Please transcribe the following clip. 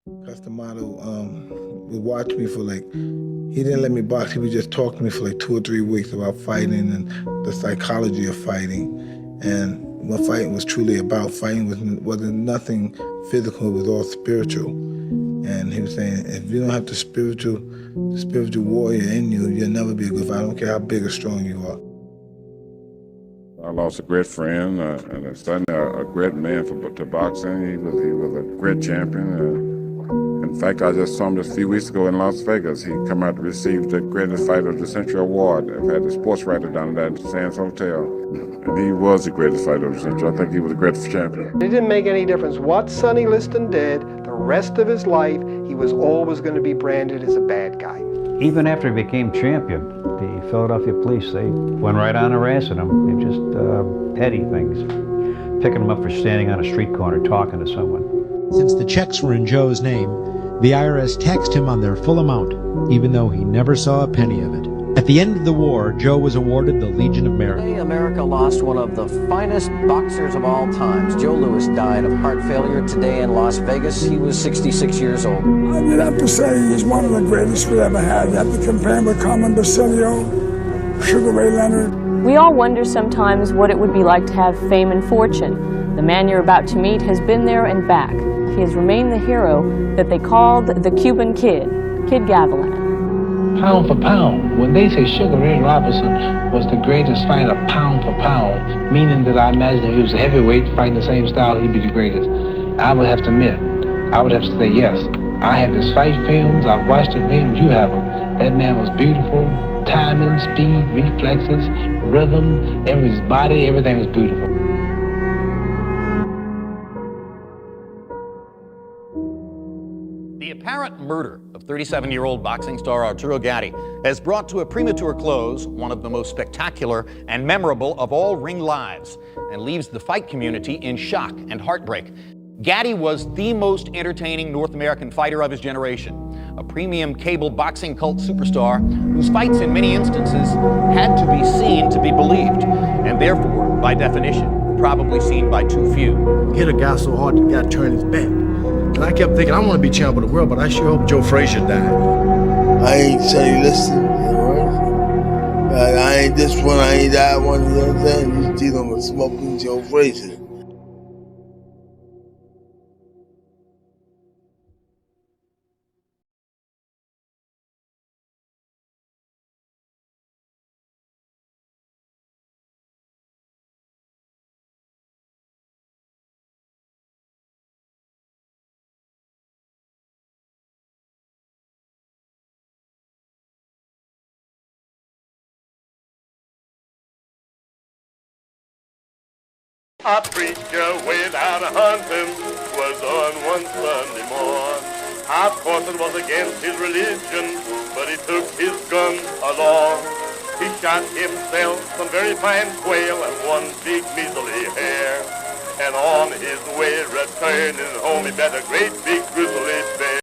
Castellanos would watch me for like, he didn't let me box, he would just talk to me for like 2 or 3 weeks about fighting and the psychology of fighting and what fighting was truly about. Fighting wasn't nothing physical, it was all spiritual. And he was saying, if you don't have the spiritual warrior in you, you'll never be a good fighter. I don't care how big or strong you are. I lost a great friend and certainly a great man to boxing. He was a great champion. In fact, I just saw him just a few weeks ago in Las Vegas. He come out to receive the greatest fighter of the century award. I've had the sports writer down there at the Sands Hotel. And he was the greatest fighter of the century. I think he was the greatest champion. It didn't make any difference what Sonny Liston did. The rest of his life, he was always going to be branded as a bad guy. Even after he became champion, the Philadelphia police, they went right on harassing him. They just petty things, picking him up for standing on a street corner talking to someone. Since the checks were in Joe's name, the IRS taxed him on their full amount, even though he never saw a penny of it. At the end of the war, Joe was awarded the Legion of Merit. Today, America lost one of the finest boxers of all times. Joe Louis died of heart failure today in Las Vegas. He was 66 years old. I would have to say he's one of the greatest we ever had. You have to compare him with Carmen Basilio, Sugar Ray Leonard. We all wonder sometimes what it would be like to have fame and fortune. The man you're about to meet has been there and back. He has remained the hero that they called the Cuban Kid, Kid Gavilan. Pound for pound. When they say Sugar Ray Robinson was the greatest fighter pound for pound, meaning that I imagine if he was a heavyweight fighting the same style, he'd be the greatest. I would have to admit, I would have to say yes. I have his fight films, I've watched the films, you have them. That man was beautiful, timing, speed, reflexes, rhythm, his body, everything was beautiful. The apparent murder of 37-year-old boxing star Arturo Gatti has brought to a premature close one of the most spectacular and memorable of all ring lives and leaves the fight community in shock and heartbreak. Gatti was the most entertaining North American fighter of his generation, a premium cable boxing cult superstar whose fights in many instances had to be seen to be believed, and therefore, by definition, probably seen by too few. Hit a guy so hard the guy turned his back. And I kept thinking, I want to be champion of the world, but I sure hope Joe Frazier died. I ain't Sonny Liston, you know, but I ain't this one, I ain't that one, you know what I'm saying? You're dealing with smoking Joe Frazier. A preacher went out hunting, was on one Sunday morn. Of course it was against his religion, but he took his gun along. He shot himself some very fine quail and one big measly hare. And on his way returning home he met a great big grizzly bear.